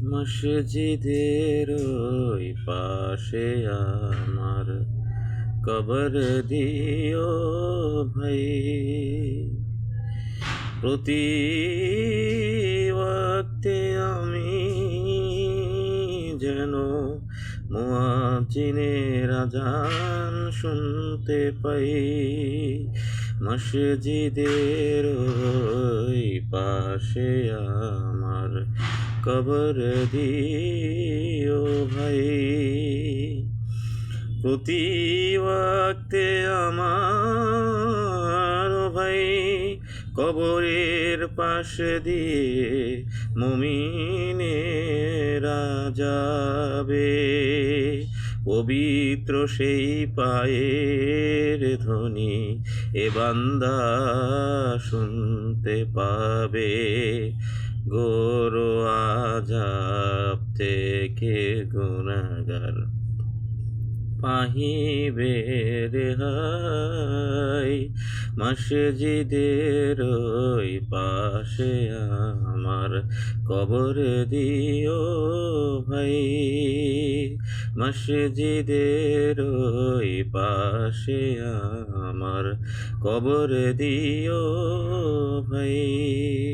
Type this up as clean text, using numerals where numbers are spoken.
মসজিদের ওই পাশে আমার কবর দিও ভাই। প্রতি ওয়াক্তে আমি যেন মুয়াজ্জিনের আযান শুনতে পাই। মসজিদের ওই পাশে আমার কবর দিও ভাই। প্রতি ওয়াক্তে আমার ভাই কবরের পাশ দিয়ে মুমিনেরা যাবে। পবিত্র সেই পায়ের ধ্বনি এ বান্দা শুনতে পাবে। ঘোর আযাব থেকে গুনাহগার পাহিবে রেহাই। মসজিদের ওই পাশে আমার কবর দিও ভাই। মসজিদের ওই পাশে আমার কবর দিও ভাই।